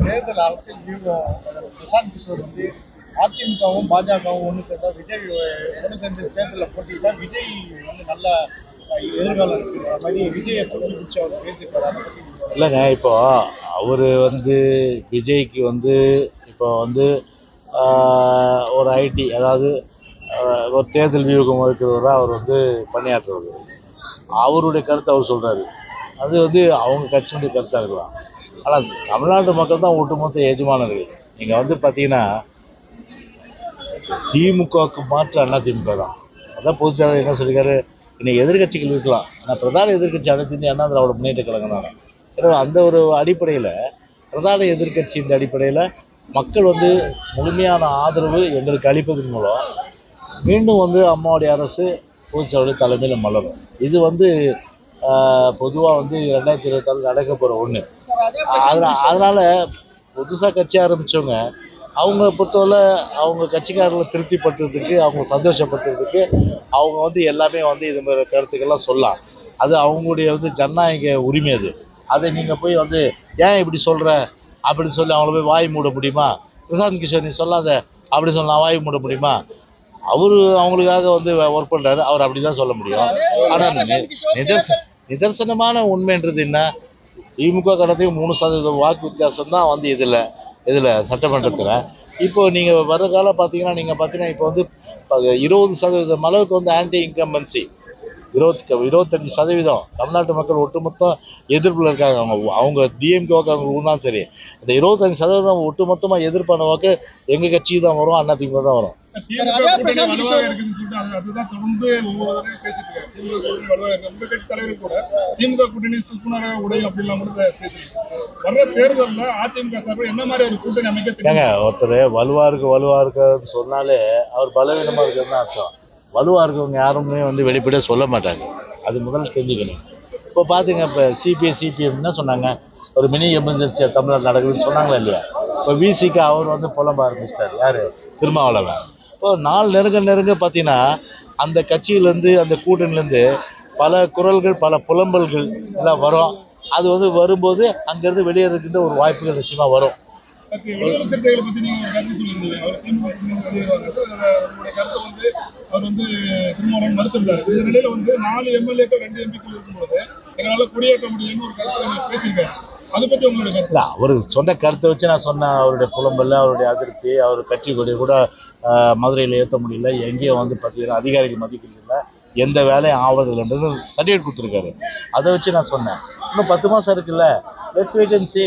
தேர்தல் அரசியல் வியூகம் பிரசாந்த் கிஷோர் வந்து அதிமுகவும் பாஜகவும் ஒன்று சேர்ந்தா விஜய் ஒன்று சேர்ந்து தேர்தலில் போட்டிட்டா விஜய் வந்து நல்ல எதிர்காலம் இருக்கிற மாதிரி விஜயை பிடிச்சி அவர் பேசியிருக்காரு. அதை பற்றி இல்லைங்க, இப்போ அவர் வந்து விஜய்க்கு வந்து இப்போ வந்து ஒரு ஐடி, அதாவது ஒரு தேர்தல் வியூகம் இருக்கிறவராக அவர் வந்து பணியாற்றுவார். அவருடைய கருத்தை அவர் சொல்கிறாரு. அது வந்து அவங்க கட்சியுடைய கருத்தாக இருக்கலாம். ஆனால் தமிழ்நாட்டு மக்கள் தான் ஒட்டுமொத்த எஜமானர்கள். நீங்கள் வந்து பார்த்தீங்கன்னா திமுகவுக்கு மாற்று அண்ணா திமுக தான். அதான் பொதுச்செயலாளர் என்ன சொல்லியிருக்காரு, இன்னைக்கு எதிர்கட்சிகள் இருக்கலாம், ஆனால் பிரதான எதிர்கட்சி அனைத்து அண்ணா திராவிட முன்னேற்ற கழகம் தானே. ஏன்னா அந்த ஒரு அடிப்படையில் பிரதான எதிர்கட்சி இந்த அடிப்படையில் மக்கள் வந்து முழுமையான ஆதரவு எங்களுக்கு அளிப்பதன் மூலம் மீண்டும் வந்து அம்மாவுடைய அரசு பொதுச்செயலாளர் தலைமையில் மலரும். இது வந்து பொதுவாக வந்து 2026 நடக்க போகிற ஒன்று. அதனால் புதுசாக கட்சி ஆரம்பித்தவங்க அவங்க பொறுத்தவரை அவங்க கட்சிக்காரர்களை திருப்திப்படுத்துறதுக்கு, அவங்க சந்தோஷப்படுத்துறதுக்கு அவங்க வந்து எல்லாமே வந்து இது மாதிரி கருத்துக்கள்லாம் சொல்லலாம். அது அவங்களுடைய வந்து ஜனநாயக உரிமை. அதை நீங்கள் போய் வந்து ஏன் இப்படி சொல்கிற அப்படின்னு சொல்லி அவங்கள போய் வாய் மூட முடியுமா? பிரசாந்த் கிஷோர் நீ சொல்லாத அப்படி சொல்ல நான் வாய் மூட முடியுமா? அவரு அவங்களுக்காக வந்து ஒர்க் பண்ணுறாரு, அவர் அப்படி தான் சொல்ல முடியும். ஆனால் நிதர்சனமான உண்மைன்றது என்ன, திமுக கடத்தையும் 3% வாக்கு வித்தியாசம் தான் வந்து இதில் சட்டமன்றத்தில். இப்போ நீங்கள் வர காலம் பார்த்தீங்கன்னா இப்போ வந்து 20% அளவுக்கு வந்து ஆன்டி இன்கம்பன்சி 25% தமிழ்நாட்டு மக்கள் ஒட்டுமொத்தம் எதிர்ப்பில் இருக்காங்க. அவங்க டிஎம்கே வாக்கு அவங்க ஊர்னாலும் சரி, இந்த 25% ஒட்டுமொத்தமாக எதிர்ப்பான வாக்கு எங்கள் கட்சிக்கு தான் வரும், அண்ணா திமுக தான் வரும். ஒருத்தர் வலுவா இருக்குன்னு சொன்னாலே அவர் பலவீனமா இருக்குன்னு அர்த்தம். வலுவாக இருக்கவங்க யாருமே வந்து வெளிப்படையாக சொல்ல மாட்டாங்க. அது முதல்ல தெரிஞ்சுக்கணும். இப்போ பார்த்துங்க, இப்போ சிபிஎம் என்ன சொன்னாங்க, ஒரு மினி எமர்ஜென்சியாக தமிழ்நாடு நடக்குதுன்னு சொன்னாங்களா இல்லையா? இப்போ விசிக்கு அவர் வந்து புலம்ப ஆரம்பிச்சிட்டார். யார்? திருமாவளவன். இப்போ நாள் நெருங்க பார்த்தீங்கன்னா அந்த கட்சியிலேருந்து அந்த கூட்டணிலேருந்து பல குரல்கள் பல புலம்பல்கள் எல்லாம் வரும். அது வந்து வரும்போது அங்கேருந்து வெளியேறுகின்ற ஒரு வாய்ப்புகள் நிச்சயமாக வரும். அவர் சொன்ன கருத்தை வச்சு நான் சொன்னேன். அவருடைய புலம்பல்ல, அவருடைய அதிருப்தி, அவர் கட்சி கொடி கூட மதுரையில் ஏற்ற முடியல, எங்கேயும் வந்து பார்த்தீங்கன்னா அதிகாரிகள் மதிக்கிறதில்ல, எந்த வேலையும் ஆவறதில்லைன்றது சர்டிஃபிகேட் கொடுத்துருக்காரு. அதை வச்சு நான் சொன்னேன், இன்னும் 10 மாதம் இருக்குல்ல, லெட்ஸ் வெயிட் அண்ட் சீ.